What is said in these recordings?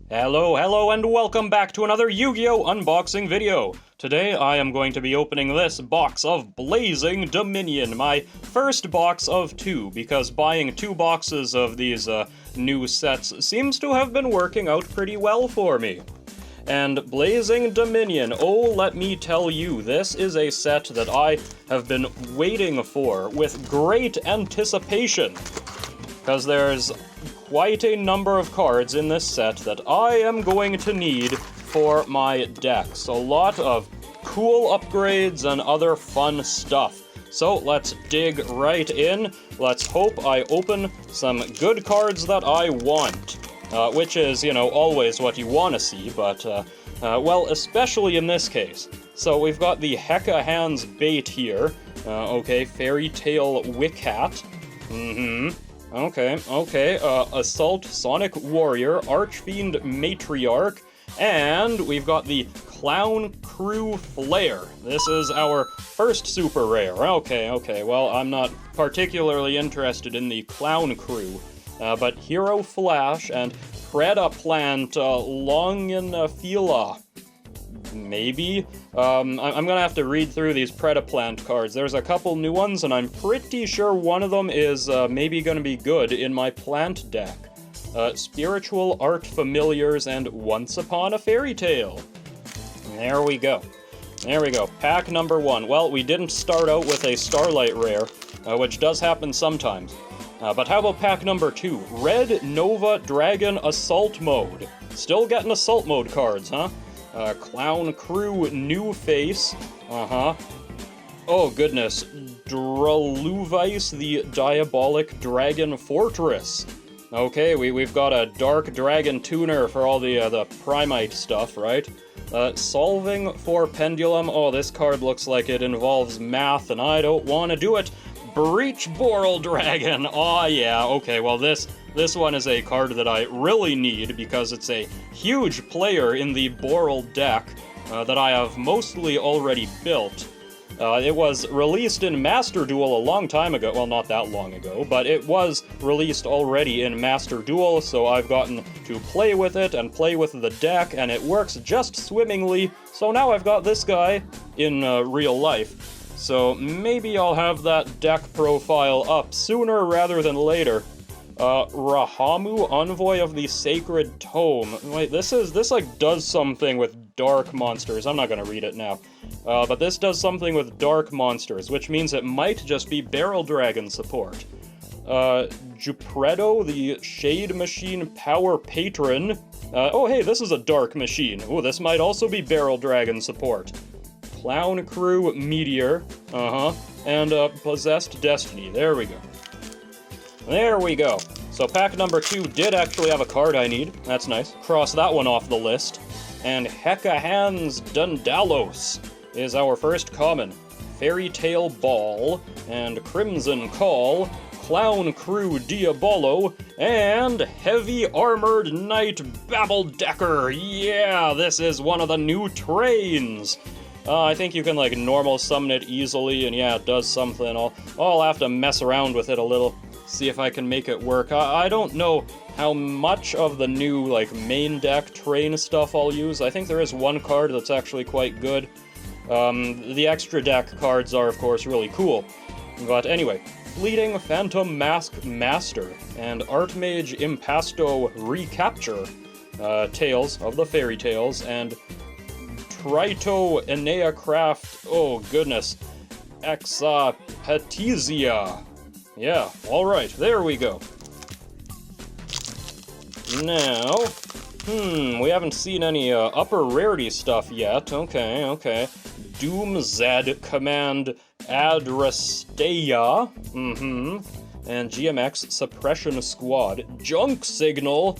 Hello, and welcome back to another Yu-Gi-Oh! Unboxing video. Today I am going to be opening this box of Blazing Dominion, my first box of two, because buying two boxes of these new sets seems to have been working out pretty well for me. And Blazing Dominion, oh, let me tell you, this is a set that I have been waiting for with great anticipation, because there's quite a number of cards in this set that I am going to need for my decks. A lot of cool upgrades and other fun stuff. So let's dig right in. Let's hope I open some good cards that I want. Which is, you know, always what you want to see, but, well, especially in this case. So we've got the Hecka Hands Bait here. Okay, Fairy Tale Wickhat. Okay, Assault Sonic Warrior, Archfiend Matriarch, and we've got the Clown Crew Flare. This is our first super rare. Okay, well, I'm not particularly interested in the Clown Crew, but Hero Flash and Predaplant Longinifila. Maybe? I'm gonna have to read through these Predaplant cards. There's a couple new ones, and I'm pretty sure one of them is maybe gonna be good in my plant deck. Spiritual Art Familiars and Once Upon a Fairy Tale. There we go. Pack number one. Well, we didn't start out with a Starlight Rare, which does happen sometimes. But how about pack number two? Red Nova Dragon Assault Mode. Still getting Assault Mode cards, huh? Clown Crew New Face. Oh goodness. Draluvice the Diabolic Dragon Fortress. Okay, we've got a Dark Dragon Tuner for all the Primite stuff, right? Solving for Pendulum. Oh, this card looks like it involves math, and I don't want to do it. Breach Boral Dragon. Oh yeah, okay, well this one is a card that I really need because it's a huge player in the Boral deck that I have mostly already built. It was released in Master Duel a long time ago. Well, not that long ago, but it was released already in Master Duel, so I've gotten to play with it and play with the deck, and it works just swimmingly. So now I've got this guy in real life. So maybe I'll have that deck profile up sooner rather than later. Rahamu, Envoy of the Sacred Tome. Wait, this like does something with dark monsters. I'm not gonna read it now. But this does something with dark monsters, which means it might just be Barrel Dragon support. Jupredo, the Shade Machine Power Patron. Oh hey, this is a dark machine. Oh, this might also be Barrel Dragon support. Clown Crew Meteor. And Possessed Destiny. There we go. So pack number two did actually have a card I need. That's nice. Cross that one off the list. And Hecka Hands Dundalos is our first common. Fairy Tale Ball and Crimson Call, Clown Crew Diabolo, and Heavy Armored Knight Babbledecker. Yeah, this is one of the new trains. I think you can like normal summon it easily, and yeah, it does something. I'll have to mess around with it a little. See if I can make it work. I don't know how much of the new, like, main deck train stuff I'll use. I think there is one card that's actually quite good. The extra deck cards are, of course, really cool. But anyway, Fleeting Phantom Mask Master and Archmage Impasto Recapture, Tales of the Fairy Tales, and Trito Eneacraft, oh goodness, Exapetizia. Yeah, alright, there we go. Now, we haven't seen any upper rarity stuff yet. Okay. Doom Zed Command Adrastea. And GMX Suppression Squad. Junk Signal.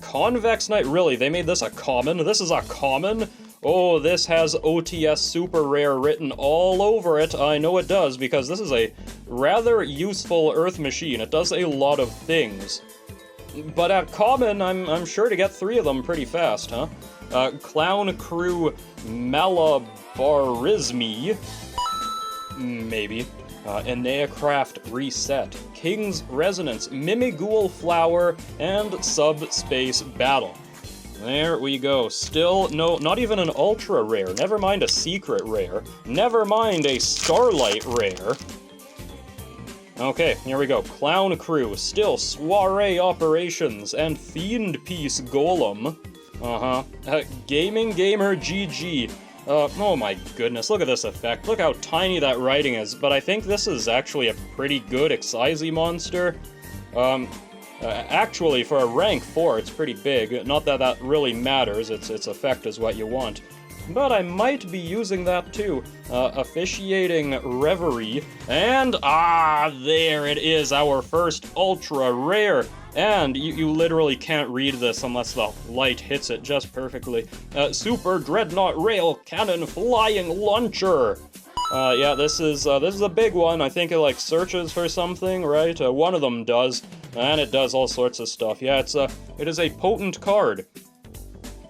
Convex Knight. Really, they made this a common? This is a common? Oh, this has OTS Super Rare written all over it. I know it does, because this is a rather useful Earth machine. It does a lot of things. But at common, I'm sure to get 3 of them pretty fast, huh? Clown Crew Malabarismi. Maybe. Eneacraft Reset, King's Resonance, Mimighoul Flower, and Subspace Battle. There we go. Still, no, not even an ultra rare. Never mind a secret rare. Never mind a Starlight rare. Okay, here we go. Clown Crew, still Soiree Operations, and Fiend Piece Golem. Gaming Gamer GG. Oh my goodness, look at this effect. Look how tiny that writing is, but I think this is actually a pretty good Excisey monster. Actually, for a rank 4, it's pretty big. Not that that really matters, its effect is what you want. But I might be using that too. Officiating Reverie, and there it is, our first ultra rare. And you literally can't read this unless the light hits it just perfectly. Super Dreadnought Rail Cannon Flying Launcher. Yeah, this is a big one. I think it like searches for something, right? One of them does, and it does all sorts of stuff. Yeah, it is a potent card.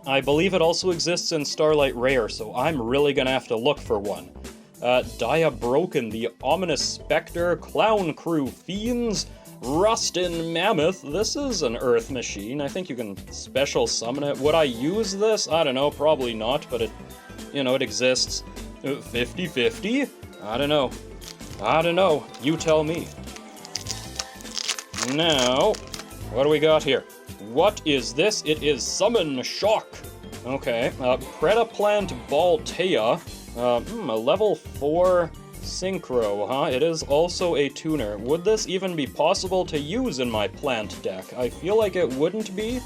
I believe it also exists in Starlight Rare, so I'm really gonna have to look for one. Diabroken, the Ominous Spectre, Clown Crew Fiends, Rustin Mammoth. This is an Earth Machine. I think you can special summon it. Would I use this? I don't know, probably not, but it exists. 50-50? I don't know. You tell me. Now, what do we got here? What is this? It is Summon Shock. Okay, Predaplant Baltea. A level 4 Synchro, huh? It is also a tuner. Would this even be possible to use in my plant deck? I feel like it wouldn't be.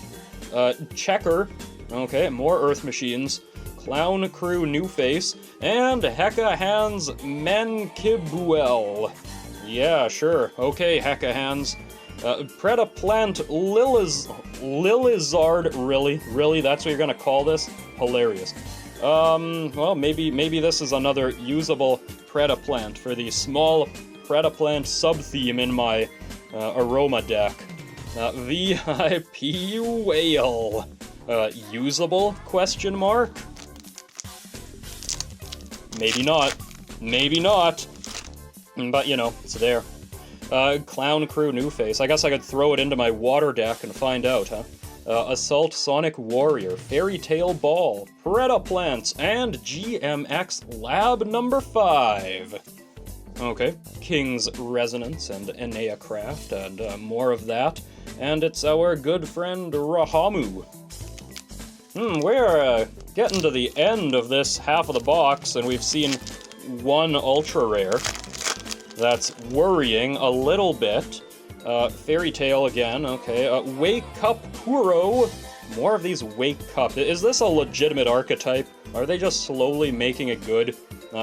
Checker. Okay, more Earth Machines. Clown Crew New Face. And Hecka Hands Mankibuel. Yeah, sure. Okay, Hecka Hands. Predaplant Lilizard. Really? That's what you're gonna call this? Hilarious. Well, maybe this is another usable Predaplant for the small Predaplant sub-theme in my Aroma deck. VIP Whale. Usable? Question mark? Maybe not. But, it's there. Clown Crew New Face. I guess I could throw it into my water deck and find out, huh? Assault Sonic Warrior, Fairy Tale Ball, Predaplants, and GMX Lab number 5. Okay, King's Resonance and Eneacraft, and more of that. And it's our good friend Rahamu. We're getting to the end of this half of the box, and we've seen one ultra rare. That's worrying a little bit. Fairy Tale again, okay. Wake Up Kuro. More of these Wake Up. Is this a legitimate archetype? Are they just slowly making it good?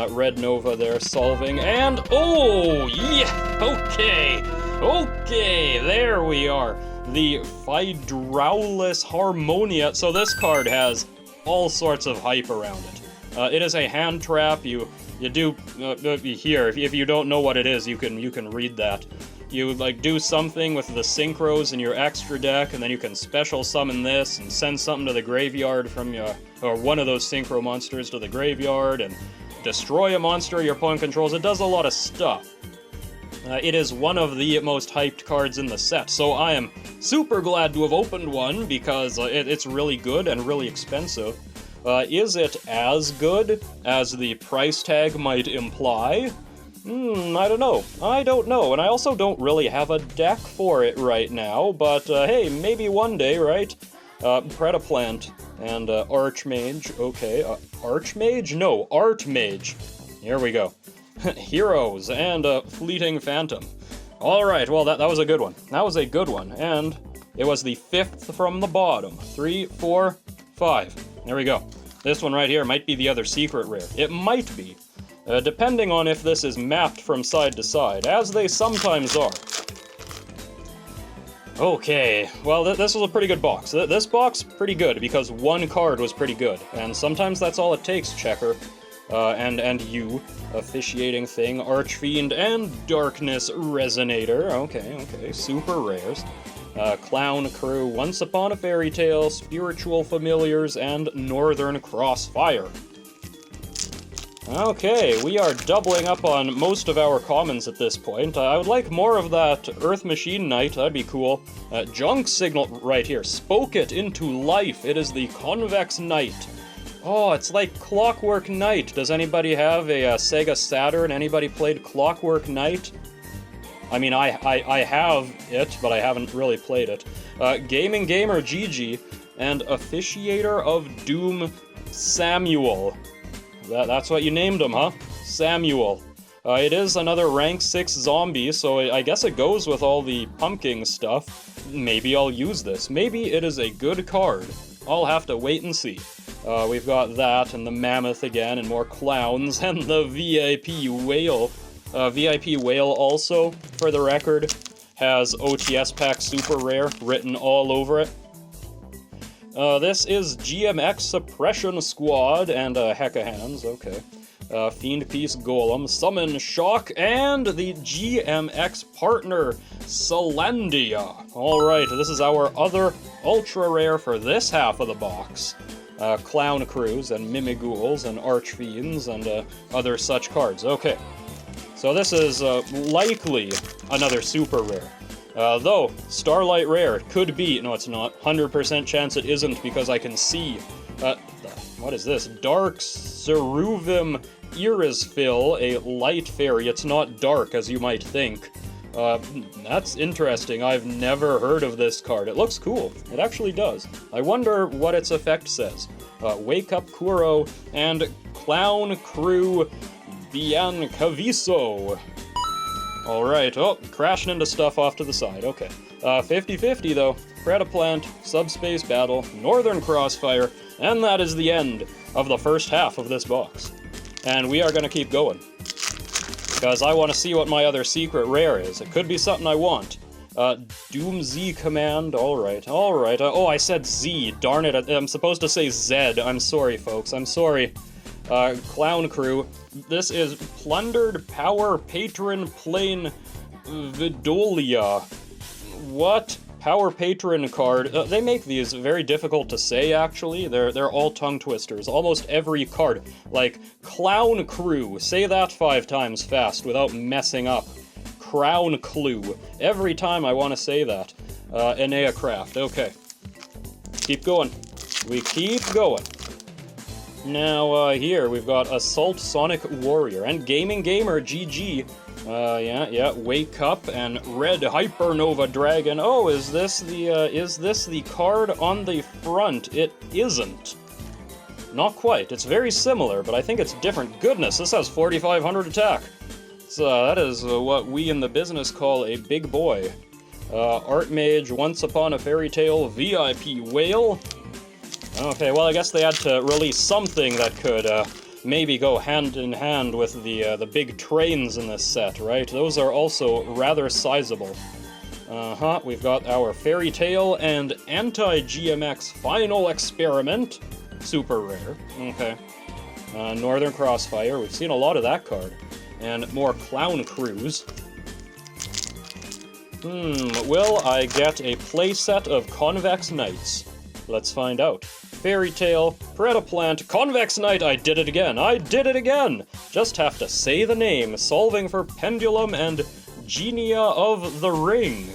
Red Nova there solving, and oh, yeah, okay, there we are. The Hydraulis Harmonia. So this card has all sorts of hype around it. It is a hand trap. You do here. If you don't know what it is, you can read that. You do something with the synchros in your extra deck, and then you can special summon this and send something to the graveyard from one of those synchro monsters to the graveyard and destroy a monster your opponent controls. It does a lot of stuff. It is one of the most hyped cards in the set, so I am super glad to have opened one because it's really good and really expensive. Is it as good as the price tag might imply? I don't know, and I also don't really have a deck for it right now, but hey, maybe one day, right? Predaplant and Archmage, okay, Archmage? No, Artmage. Here we go. Heroes and Fleeting Phantom. Alright, well, that was a good one. That was a good one, and it was the 5th from the bottom. 3, 4, 5. There we go. This one right here might be the other secret rare. It might be. Depending on if this is mapped from side to side, as they sometimes are. Okay, well, this was a pretty good box. This box, pretty good, because one card was pretty good, and sometimes that's all it takes, Checker. And you, Officiating Thing, Archfiend, and Darkness Resonator. Okay, super rares. Clown Crew, Once Upon a Fairy Tale, Spiritual Familiars, and Northern Crossfire. Okay, we are doubling up on most of our commons at this point. I would like more of that Earth Machine Knight, that'd be cool. Junk Signal right here, spoke it into life. It is the Convex Knight. Oh, it's like Clockwork Knight. Does anybody have a Sega Saturn? Anybody played Clockwork Knight? I mean, I have it, but I haven't really played it. Gaming Gamer GG, and Officiator of Doom Samuel. That's what you named him, huh? Samuel. It is another rank 6 zombie, so I guess it goes with all the pumpkin stuff. Maybe I'll use this. Maybe it is a good card. I'll have to wait and see. We've got that, and the Mammoth again, and more clowns, and the VIP Whale. VIP Whale also, for the record, has OTS Pack Super Rare written all over it. This is GMX Suppression Squad and Hecka Hands, okay. Fiend Piece Golem, Summon Shock, and the GMX partner, Celandia. Alright, this is our other ultra rare for this half of the box. Clown Crews and Mimighouls and Archfiends and other such cards. Okay, so this is likely another super rare. Though, Starlight Rare could be, no it's not, 100% chance it isn't because I can see, what is this? Dark Ceruvim Irisfill, a light fairy. It's not dark as you might think. That's interesting. I've never heard of this card. It looks cool. It actually does. I wonder what its effect says. Wake Up Kuro and Clown Crew Biancaviso. Alright, oh, crashing into stuff off to the side, okay. 50-50 though. Predaplant, Subspace Battle, Northern Crossfire, and that is the end of the first half of this box. And we are gonna keep going. Because I want to see what my other secret rare is. It could be something I want. Doom Z Command, alright. Oh, I said Z, darn it, I'm supposed to say Z. I'm sorry, folks, I'm sorry. Clown Crew. This is Plundered Power Patron Plane Vidolia. What? Power Patron card. They make these very difficult to say, actually. They're all tongue twisters. Almost every card. Like, Clown Crew. Say that 5 times fast without messing up. Crown Clue. Every time I want to say that. Enea Craft. Okay. Keep going. We keep going. Now, here we've got Assault Sonic Warrior and Gaming Gamer GG. Yeah, Wake Up and Red Hypernova Dragon. Oh, is this the card on the front? It isn't. Not quite. It's very similar, but I think it's different. Goodness, this has 4,500 attack. So, that is what we in the business call a big boy. Archmage, Once Upon a Fairy Tale, VIP Whale. Okay, well, I guess they had to release something that could, maybe go hand in hand with the big trains in this set, right? Those are also rather sizable. We've got our Fairy Tale and Anti-GMX Final Experiment. Super rare. Okay. Northern Crossfire. We've seen a lot of that card. And more Clown Crews. Will I get a playset of Convex Knights? Let's find out. Fairy Tale, Predaplant, Convex Knight, I did it again! Just have to say the name, Solving for Pendulum and Genia of the Ring.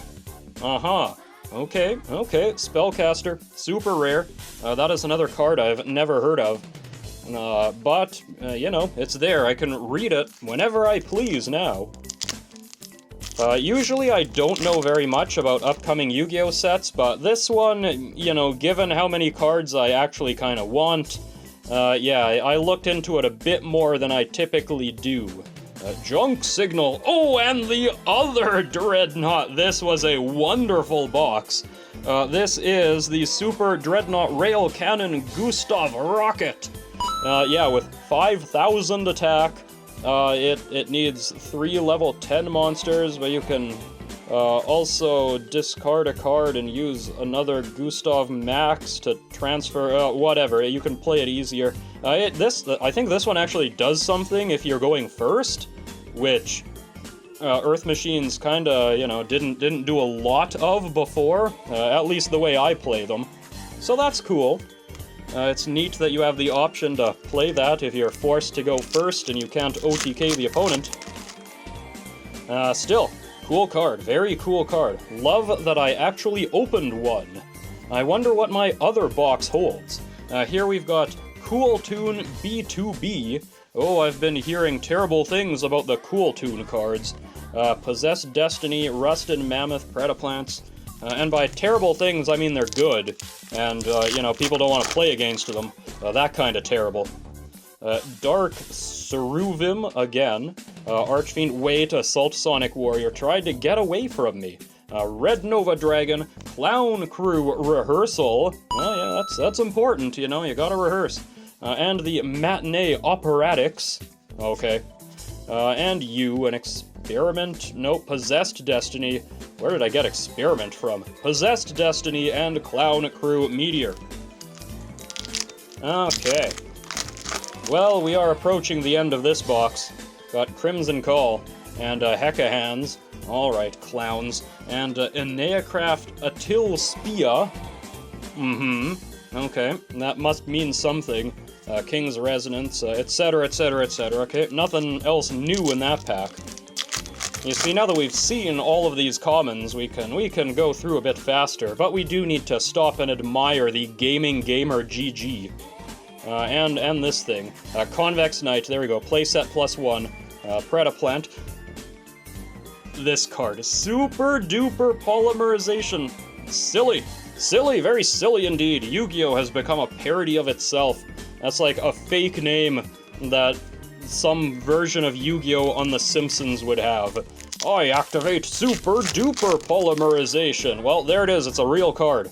Okay, Spellcaster, super rare. That is another card I've never heard of. But, you know, it's there, I can read it whenever I please now. Usually I don't know very much about upcoming Yu-Gi-Oh sets, but this one, you know, given how many cards I actually kind of want, yeah, I looked into it a bit more than I typically do. Junk Signal. Oh, and the other Dreadnought. This was a wonderful box. This is the Super Dreadnought Rail Cannon Gustav Rocket. Yeah, with 5,000 attack. It needs 3 level 10 monsters, but you can also discard a card and use another Gustav Max to transfer, whatever, you can play it easier. I think this one actually does something if you're going first, which Earth Machines kinda, you know, didn't do a lot of before, at least the way I play them. So that's cool. It's neat that you have the option to play that if you're forced to go first and you can't OTK the opponent. Still, cool card. Very cool card. Love that I actually opened one. I wonder what my other box holds. Here we've got Cool Toon B2B. Oh, I've been hearing terrible things about the Cool Toon cards. Possessed Destiny, Rusted Mammoth, Predaplants. And by terrible things, I mean they're good. And, you know, people don't want to play against them. That kind of terrible. Dark Ceruvim again. Archfiend, wait, Assault Sonic Warrior tried to get away from me. Red Nova Dragon, Clown Crew Rehearsal. Oh yeah, that's important, you know, you gotta rehearse. And the Matinee Operatics. Okay. And you, an Experiment, no, Possessed Destiny. Where did I get Experiment from? Possessed Destiny and Clown Crew Meteor. Okay. Well, we are approaching the end of this box. Got Crimson Call and Hecka Hands. Alright, clowns. And Eneacraft Atil Spia. Okay, that must mean something. King's Resonance, etc, etc, etc. Okay, nothing else new in that pack. You see, now that we've seen all of these commons, we can go through a bit faster, but we do need to stop and admire the Gaming Gamer GG. And this thing. Convex Knight, there we go, playset +1. Predaplant. This card, super duper polymerization. Silly. Silly, very silly indeed. Yu-Gi-Oh! Has become a parody of itself. That's like a fake name that some version of Yu-Gi-Oh! On The Simpsons would have. I activate super duper polymerization. Well, there it is, it's a real card.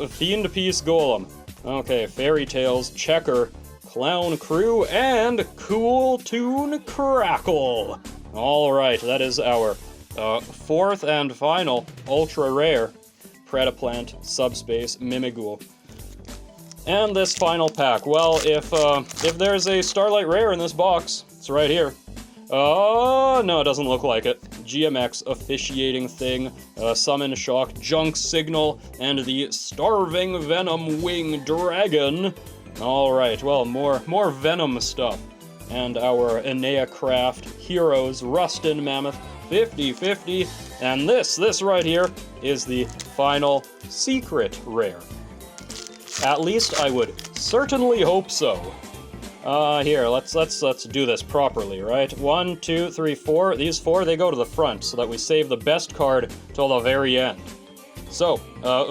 Fiend Piece Golem. Okay, Fairy Tales, Checker, Clown Crew, and Cool Toon Crackle. Alright, that is our fourth and final ultra rare Predaplant, Subspace, Mimighoul. And this final pack, well, if there's a Starlight Rare in this box, it's right here. Oh, no, it doesn't look like it. GMX, Officiating Thing, Summon Shock, Junk Signal, and the Starving Venom Wing Dragon. Alright, well, more Venom stuff. And our Eneacraft Heroes, Rustin Mammoth, 50/50, and this right here is the final secret rare. At least I would certainly hope so. Here, let's do this properly, right? 1, 2, 3, 4. These 4, they go to the front so that we save the best card till the very end. So,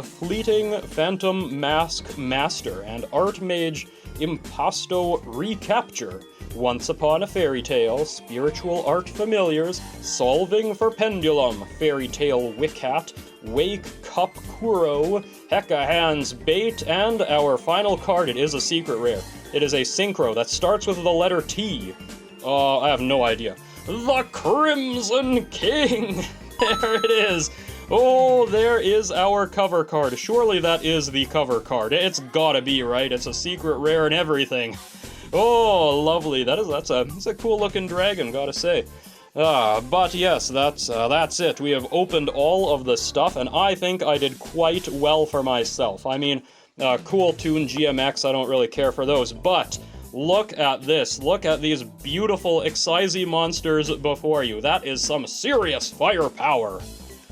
Fleeting Phantom Mask Master and Archmage Impasto Recapture. Once Upon a Fairy Tale, Spiritual Art Familiars, Solving for Pendulum, Fairy Tale Wickhat, Wake Cup Kuro, Hecka Hands Bait, and our final card, it is a secret rare. It is a synchro that starts with the letter T. I have no idea. The Crimson King! There it is! Oh, there is our cover card. Surely that is the cover card. It's gotta be, right? It's a secret rare and everything. Oh, lovely. That's a cool looking dragon, gotta say. But yes, that's it. We have opened all of the stuff, and I think I did quite well for myself. I mean, Cool Toon GMX, I don't really care for those, but look at this. Look at these beautiful Excise monsters before you. That is some serious firepower.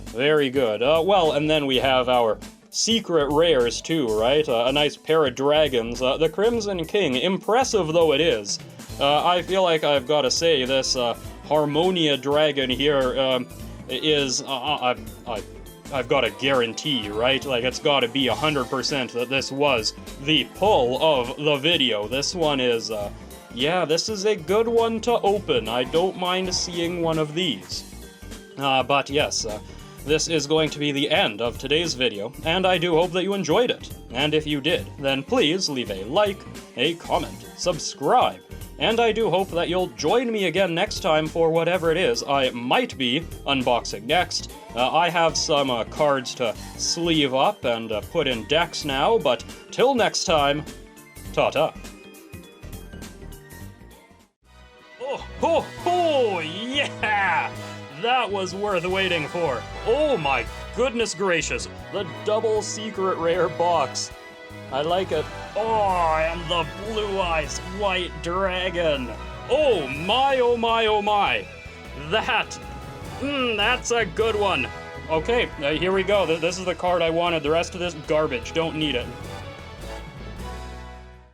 Very good. Well, and then we have our secret rares too, right? A nice pair of dragons. The Crimson King, impressive though it is. I feel like I've got to say this Harmonia dragon here is I've got a guarantee, right? Like it's got to be 100% that this was the pull of the video. This one is yeah, this is a good one to open. I don't mind seeing one of these. But yes, this is going to be the end of today's video, and I do hope that you enjoyed it. And if you did, then please leave a like, a comment, subscribe, and I do hope that you'll join me again next time for whatever it is I might be unboxing next. I have some cards to sleeve up and put in decks now, but till next time, ta-ta. Oh, yeah! That was worth waiting for. Oh my goodness gracious, the double secret rare box. I like it. Oh, and the Blue Eyes White Dragon. Oh my, oh my, oh my. That's a good one. Okay, here we go. This is the card I wanted. The rest of this, garbage. Don't need it.